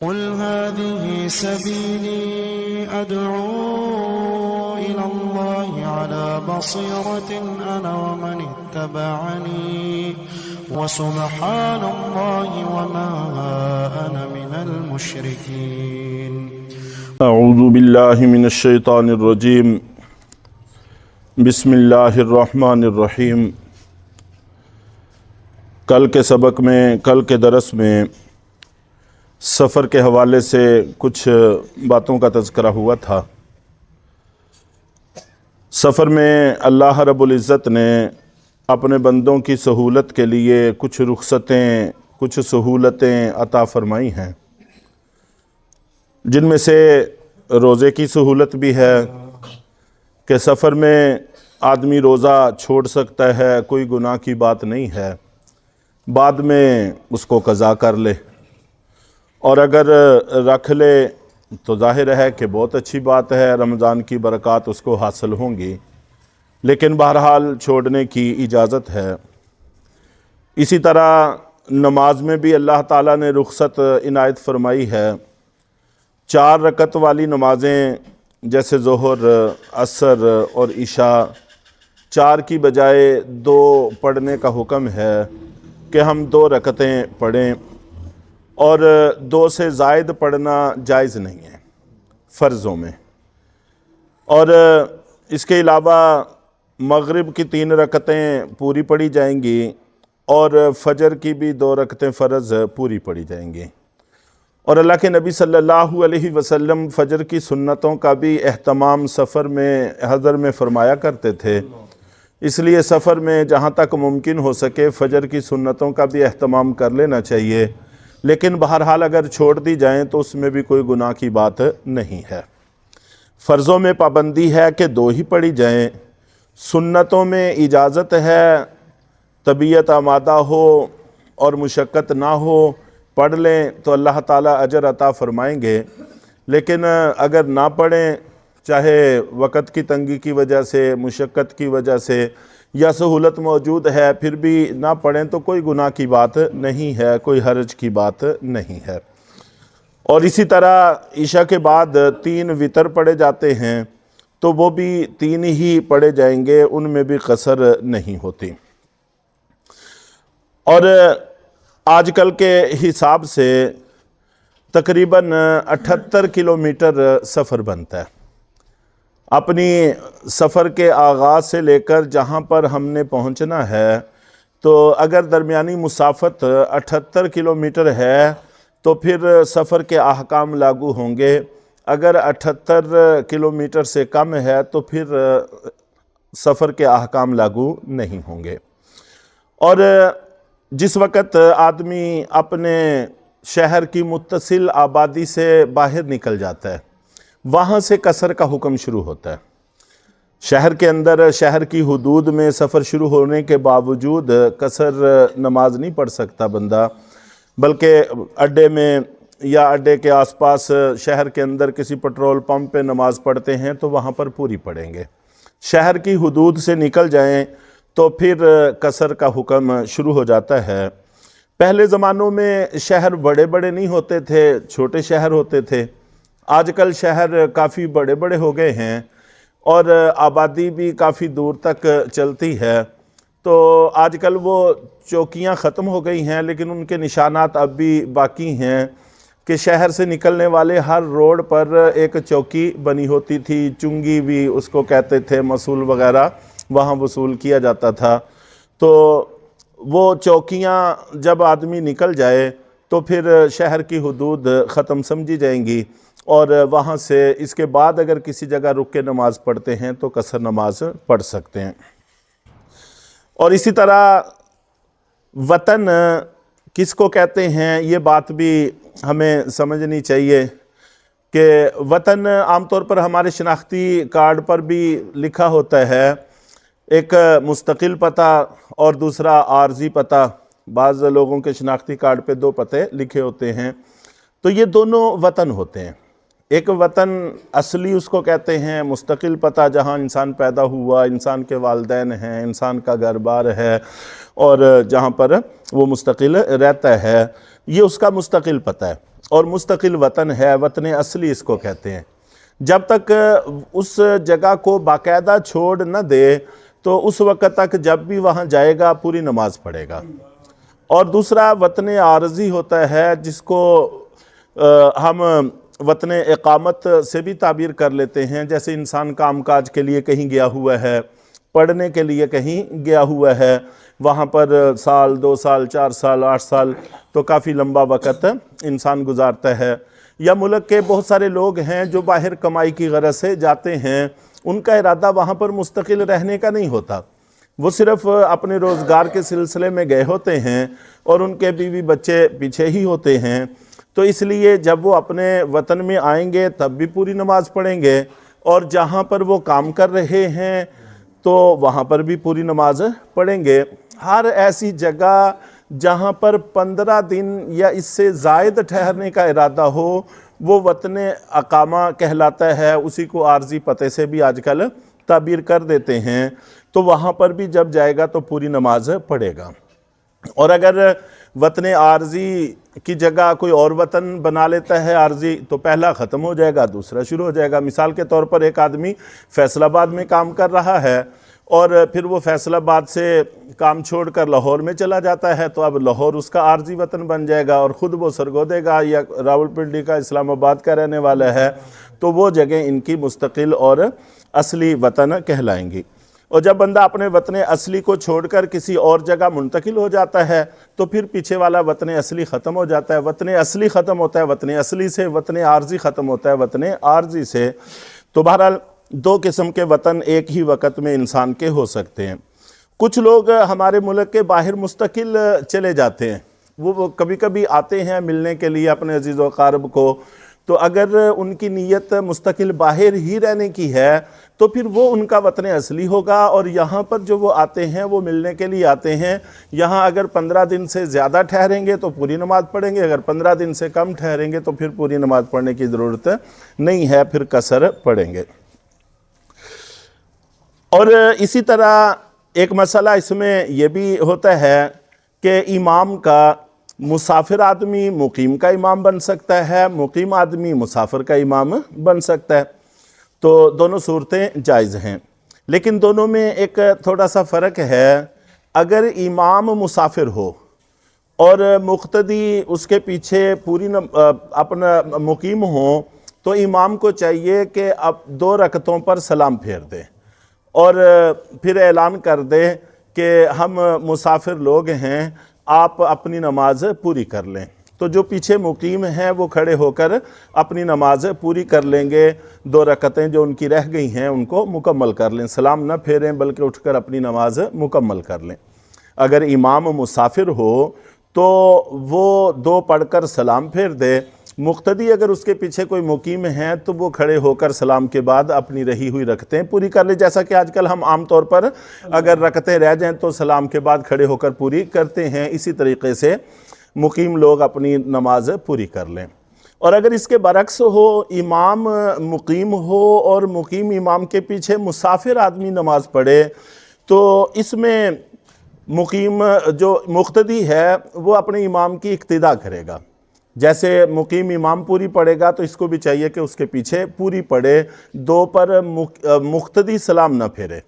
قل هذه سبيلي أدعو إلى الله على بصيرة أنا ومن اتبعني وسبحان الله وما أنا من المشركين۔ اعوذ باللہ من الشیطان الرجیم، بسم اللہ الرحمن الرحیم۔ کل کے سبق میں، کل کے درس میں سفر کے حوالے سے کچھ باتوں کا تذکرہ ہوا تھا۔ سفر میں اللہ رب العزت نے اپنے بندوں کی سہولت کے لیے کچھ رخصتیں، کچھ سہولتیں عطا فرمائی ہیں، جن میں سے روزے کی سہولت بھی ہے کہ سفر میں آدمی روزہ چھوڑ سکتا ہے، کوئی گناہ کی بات نہیں ہے، بعد میں اس کو قضا کر لے، اور اگر رکھ لے تو ظاہر ہے کہ بہت اچھی بات ہے، رمضان کی برکات اس کو حاصل ہوں گی، لیکن بہرحال چھوڑنے کی اجازت ہے۔ اسی طرح نماز میں بھی اللہ تعالیٰ نے رخصت عنایت فرمائی ہے۔ 4 رکعت والی نمازیں جیسے ظہر، عصر اور عشاء، 4 کی بجائے 2 پڑھنے کا حکم ہے کہ ہم 2 رکعتیں پڑھیں، اور 2 سے زائد پڑھنا جائز نہیں ہے فرضوں میں۔ اور اس کے علاوہ مغرب کی 3 رکعتیں پوری پڑھی جائیں گی، اور فجر کی بھی 2 رکعتیں فرض پوری پڑھی جائیں گی۔ اور اللہ کے نبی صلی اللہ علیہ وسلم فجر کی سنتوں کا بھی اہتمام سفر میں، حضر میں فرمایا کرتے تھے، اس لیے سفر میں جہاں تک ممکن ہو سکے فجر کی سنتوں کا بھی اہتمام کر لینا چاہیے، لیکن بہرحال اگر چھوڑ دی جائیں تو اس میں بھی کوئی گناہ کی بات نہیں ہے۔ فرضوں میں پابندی ہے کہ 2 ہی پڑھی جائیں، سنتوں میں اجازت ہے، طبیعت آمادہ ہو اور مشقت نہ ہو پڑھ لیں تو اللہ تعالیٰ اجر عطا فرمائیں گے، لیکن اگر نہ پڑھیں، چاہے وقت کی تنگی کی وجہ سے، مشقت کی وجہ سے، یا سہولت موجود ہے پھر بھی نہ پڑھیں تو کوئی گناہ کی بات نہیں ہے، کوئی حرج کی بات نہیں ہے۔ اور اسی طرح عشاء کے بعد 3 وتر پڑھے جاتے ہیں تو وہ بھی 3 ہی پڑھے جائیں گے، ان میں بھی قصر نہیں ہوتی۔ اور آج کل کے حساب سے تقریباً 78 کلومیٹر سفر بنتا ہے۔ اپنی سفر کے آغاز سے لے کر جہاں پر ہم نے پہنچنا ہے، تو اگر درمیانی مسافت 78 کلومیٹر ہے تو پھر سفر کے احکام لاگو ہوں گے، اگر 78 کلومیٹر سے کم ہے تو پھر سفر کے احکام لاگو نہیں ہوں گے۔ اور جس وقت آدمی اپنے شہر کی متصل آبادی سے باہر نکل جاتا ہے، وہاں سے قصر کا حکم شروع ہوتا ہے۔ شہر کے اندر، شہر کی حدود میں سفر شروع ہونے کے باوجود قصر نماز نہیں پڑھ سکتا بندہ، بلکہ اڈے میں یا اڈے کے آس پاس شہر کے اندر کسی پٹرول پمپ پہ نماز پڑھتے ہیں تو وہاں پر پوری پڑھیں گے۔ شہر کی حدود سے نکل جائیں تو پھر قصر کا حکم شروع ہو جاتا ہے۔ پہلے زمانوں میں شہر بڑے بڑے نہیں ہوتے تھے، چھوٹے شہر ہوتے تھے۔ آج کل شہر کافی بڑے بڑے ہو گئے ہیں اور آبادی بھی کافی دور تک چلتی ہے، تو آج کل وہ چوکیاں ختم ہو گئی ہیں، لیکن ان کے نشانات اب بھی باقی ہیں کہ شہر سے نکلنے والے ہر روڈ پر ایک چوکی بنی ہوتی تھی، چنگی بھی اس کو کہتے تھے، مصول وغیرہ وہاں وصول کیا جاتا تھا۔ تو وہ چوکیاں جب آدمی نکل جائے تو پھر شہر کی حدود ختم سمجھی جائیں گی، اور وہاں سے اس کے بعد اگر کسی جگہ رک کے نماز پڑھتے ہیں تو قصر نماز پڑھ سکتے ہیں۔ اور اسی طرح وطن کس کو کہتے ہیں یہ بات بھی ہمیں سمجھنی چاہیے کہ وطن عام طور پر ہمارے شناختی کارڈ پر بھی لکھا ہوتا ہے، ایک مستقل پتہ اور دوسرا عارضی پتہ۔ بعض لوگوں کے شناختی کارڈ پہ 2 پتے لکھے ہوتے ہیں، تو یہ دونوں وطن ہوتے ہیں۔ ایک وطن اصلی اس کو کہتے ہیں، مستقل پتہ جہاں انسان پیدا ہوا، انسان کے والدین ہیں، انسان کا گھر بار ہے، اور جہاں پر وہ مستقل رہتا ہے، یہ اس کا مستقل پتہ ہے اور مستقل وطن ہے، وطن اصلی اس کو کہتے ہیں۔ جب تک اس جگہ کو باقاعدہ چھوڑ نہ دے تو اس وقت تک جب بھی وہاں جائے گا پوری نماز پڑھے گا۔ اور دوسرا وطن عارضی ہوتا ہے، جس کو ہم وطن اقامت سے بھی تعبیر کر لیتے ہیں، جیسے انسان کام کاج کے لیے کہیں گیا ہوا ہے، پڑھنے کے لیے کہیں گیا ہوا ہے، وہاں پر سال 2 سال 4 سال 8 سال تو کافی لمبا وقت انسان گزارتا ہے۔ یا ملک کے بہت سارے لوگ ہیں جو باہر کمائی کی غرض سے جاتے ہیں، ان کا ارادہ وہاں پر مستقل رہنے کا نہیں ہوتا، وہ صرف اپنے روزگار کے سلسلے میں گئے ہوتے ہیں اور ان کے بیوی بچے پیچھے ہی ہوتے ہیں، تو اس لیے جب وہ اپنے وطن میں آئیں گے تب بھی پوری نماز پڑھیں گے، اور جہاں پر وہ کام کر رہے ہیں تو وہاں پر بھی پوری نماز پڑھیں گے۔ ہر ایسی جگہ جہاں پر 15 دن یا اس سے زائد ٹھہرنے کا ارادہ ہو وہ وطن اقامہ کہلاتا ہے، اسی کو عارضی پتے سے بھی آج کل تعبیر کر دیتے ہیں، تو وہاں پر بھی جب جائے گا تو پوری نماز پڑھے گا۔ اور اگر وطن عارضی کی جگہ کوئی اور وطن بنا لیتا ہے عارضی، تو پہلا ختم ہو جائے گا، دوسرا شروع ہو جائے گا۔ مثال کے طور پر ایک آدمی فیصل آباد میں کام کر رہا ہے اور پھر وہ فیصل آباد سے کام چھوڑ کر لاہور میں چلا جاتا ہے، تو اب لاہور اس کا عارضی وطن بن جائے گا، اور خود وہ سرگودے کا یا راولپنڈی کا اسلام آباد کا رہنے والا ہے، تو وہ جگہ ان کی مستقل اور اصلی وطن کہلائیں گی۔ اور جب بندہ اپنے وطن اصلی کو چھوڑ کر کسی اور جگہ منتقل ہو جاتا ہے تو پھر پیچھے والا وطن اصلی ختم ہو جاتا ہے، وطن اصلی ختم ہوتا ہے وطن اصلی سے، وطن عارضی ختم ہوتا ہے وطن عارضی سے۔ تو بہرحال 2 قسم کے وطن ایک ہی وقت میں انسان کے ہو سکتے ہیں۔ کچھ لوگ ہمارے ملک کے باہر مستقل چلے جاتے ہیں، وہ کبھی کبھی آتے ہیں ملنے کے لیے اپنے عزیز و اقارب کو، تو اگر ان کی نیت مستقل باہر ہی رہنے کی ہے تو پھر وہ ان کا وطن اصلی ہوگا، اور یہاں پر جو وہ آتے ہیں وہ ملنے کے لیے آتے ہیں، یہاں اگر 15 دن سے زیادہ ٹھہریں گے تو پوری نماز پڑھیں گے، اگر 15 دن سے کم ٹھہریں گے تو پھر پوری نماز پڑھنے کی ضرورت نہیں ہے، پھر قصر پڑھیں گے۔ اور اسی طرح ایک مسئلہ اس میں یہ بھی ہوتا ہے کہ امام کا مسافر آدمی مقیم کا امام بن سکتا ہے، مقیم آدمی مسافر کا امام بن سکتا ہے، تو دونوں صورتیں جائز ہیں، لیکن دونوں میں ایک تھوڑا سا فرق ہے۔ اگر امام مسافر ہو اور مقتدی اس کے پیچھے پوری اپنا مقیم ہوں، تو امام کو چاہیے کہ اب 2 رکعتوں پر سلام پھیر دے اور پھر اعلان کر دے کہ ہم مسافر لوگ ہیں، آپ اپنی نماز پوری کر لیں۔ تو جو پیچھے مقیم ہیں وہ کھڑے ہو کر اپنی نماز پوری کر لیں گے، 2 رکعتیں جو ان کی رہ گئی ہیں ان کو مکمل کر لیں، سلام نہ پھیریں بلکہ اٹھ کر اپنی نماز مکمل کر لیں۔ اگر امام مسافر ہو تو وہ 2 پڑھ کر سلام پھیر دے، مقتدی اگر اس کے پیچھے کوئی مقیم ہیں تو وہ کھڑے ہو کر سلام کے بعد اپنی رہی ہوئی رکعتیں پوری کر لے، جیسا کہ آج کل ہم عام طور پر اگر رکعتیں رہ جائیں تو سلام کے بعد کھڑے ہو کر پوری کرتے ہیں، اسی طریقے سے مقیم لوگ اپنی نماز پوری کر لیں۔ اور اگر اس کے برعکس ہو، امام مقیم ہو اور مقیم امام کے پیچھے مسافر آدمی نماز پڑھے، تو اس میں مقیم جو مقتدی ہے وہ اپنے امام کی اقتداء کرے گا، جیسے مقیم امام پوری پڑھے گا تو اس کو بھی چاہیے کہ اس کے پیچھے پوری پڑھے، 2 پر مقتدی سلام نہ پھیرے۔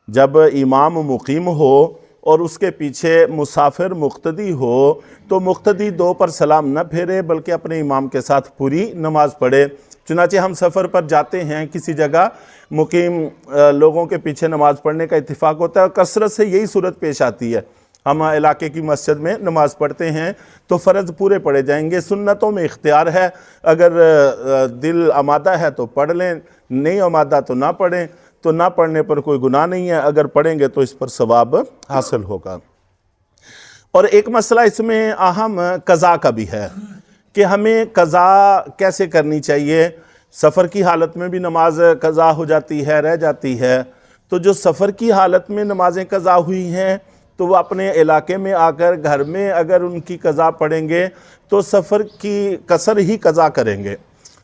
جب امام مقیم ہو اور اس کے پیچھے مسافر مقتدی ہو تو مقتدی 2 پر سلام نہ پھیرے بلکہ اپنے امام کے ساتھ پوری نماز پڑھے۔ چنانچہ ہم سفر پر جاتے ہیں کسی جگہ، مقیم لوگوں کے پیچھے نماز پڑھنے کا اتفاق ہوتا ہے، اور کثرت سے یہی صورت پیش آتی ہے۔ ہم علاقے کی مسجد میں نماز پڑھتے ہیں تو فرض پورے پڑھے جائیں گے، سنتوں میں اختیار ہے، اگر دل آمادہ ہے تو پڑھ لیں، نہیں آمادہ تو نہ پڑھیں، تو نہ پڑھنے پر کوئی گناہ نہیں ہے، اگر پڑھیں گے تو اس پر ثواب حاصل ہوگا۔ اور ایک مسئلہ اس میں اہم قضا کا بھی ہے کہ ہمیں قضا کیسے کرنی چاہیے۔ سفر کی حالت میں بھی نماز قضا ہو جاتی ہے، رہ جاتی ہے، تو جو سفر کی حالت میں نمازیں قضا ہوئی ہیں تو وہ اپنے علاقے میں آ کر گھر میں اگر ان کی قضا پڑھیں گے تو سفر کی قصر ہی قضا کریں گے،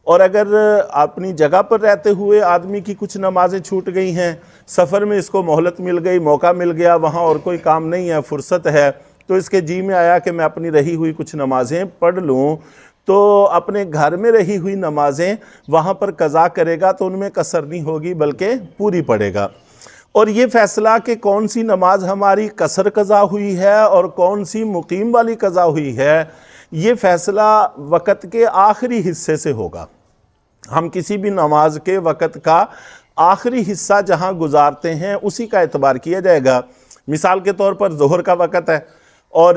اور اگر اپنی جگہ پر رہتے ہوئے آدمی کی کچھ نمازیں چھوٹ گئی ہیں، سفر میں اس کو مہلت مل گئی، موقع مل گیا، وہاں اور کوئی کام نہیں ہے، فرصت ہے، تو اس کے جی میں آیا کہ میں اپنی رہی ہوئی کچھ نمازیں پڑھ لوں، تو اپنے گھر میں رہی ہوئی نمازیں وہاں پر قضا کرے گا، تو ان میں قصر نہیں ہوگی بلکہ پوری پڑھے گا۔ اور یہ فیصلہ کہ کون سی نماز ہماری قصر قضا ہوئی ہے اور کون سی مقیم والی قضا ہوئی ہے، یہ فیصلہ وقت کے آخری حصے سے ہوگا۔ ہم کسی بھی نماز کے وقت کا آخری حصہ جہاں گزارتے ہیں اسی کا اعتبار کیا جائے گا۔ مثال کے طور پر ظہر کا وقت ہے، اور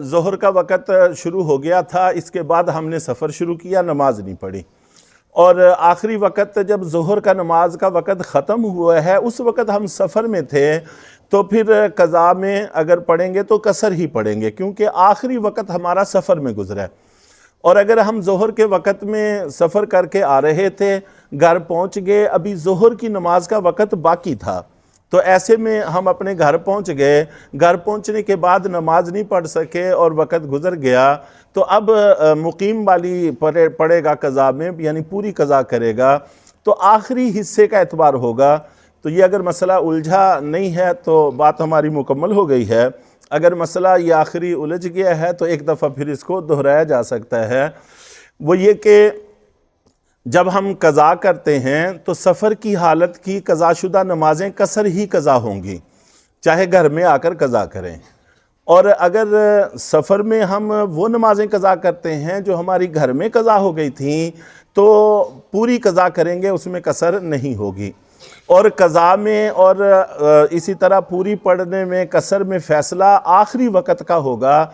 ظہر کا وقت شروع ہو گیا تھا، اس کے بعد ہم نے سفر شروع کیا، نماز نہیں پڑھی، اور آخری وقت جب ظہر کا نماز کا وقت ختم ہوا ہے اس وقت ہم سفر میں تھے، تو پھر قضا میں اگر پڑھیں گے تو قصر ہی پڑھیں گے، کیونکہ آخری وقت ہمارا سفر میں گزرا ہے۔ اور اگر ہم ظہر کے وقت میں سفر کر کے آ رہے تھے، گھر پہنچ گئے، ابھی ظہر کی نماز کا وقت باقی تھا، تو ایسے میں ہم اپنے گھر پہنچ گئے، گھر پہنچنے کے بعد نماز نہیں پڑھ سکے اور وقت گزر گیا، تو اب مقیم والی پڑھے گا قضا میں، یعنی پوری قضا کرے گا، تو آخری حصے کا اعتبار ہوگا۔ تو یہ اگر مسئلہ الجھا نہیں ہے تو بات ہماری مکمل ہو گئی ہے۔ اگر مسئلہ یہ آخری الجھ گیا ہے تو ایک دفعہ پھر اس کو دہرایا جا سکتا ہے، وہ یہ کہ جب ہم قضا کرتے ہیں تو سفر کی حالت کی قضا شدہ نمازیں قصر ہی قضا ہوں گی، چاہے گھر میں آ کر قضا کریں۔ اور اگر سفر میں ہم وہ نمازیں قضا کرتے ہیں جو ہماری گھر میں قضا ہو گئی تھیں تو پوری قضا کریں گے، اس میں قصر نہیں ہوگی۔ اور قضا میں اور اسی طرح پوری پڑھنے میں قصر میں فیصلہ آخری وقت کا ہوگا۔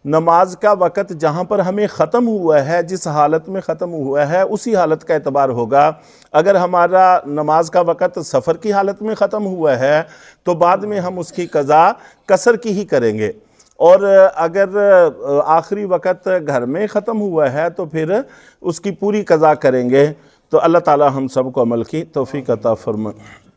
نماز کا وقت جہاں پر ہمیں ختم ہوا ہے، جس حالت میں ختم ہوا ہے اسی حالت کا اعتبار ہوگا۔ اگر ہمارا نماز کا وقت سفر کی حالت میں ختم ہوا ہے تو بعد میں ہم اس کی قضا قصر کی ہی کریں گے، اور اگر آخری وقت گھر میں ختم ہوا ہے تو پھر اس کی پوری قضا کریں گے۔ تو اللہ تعالی ہم سب کو عمل کی توفیق عطا فرمائے۔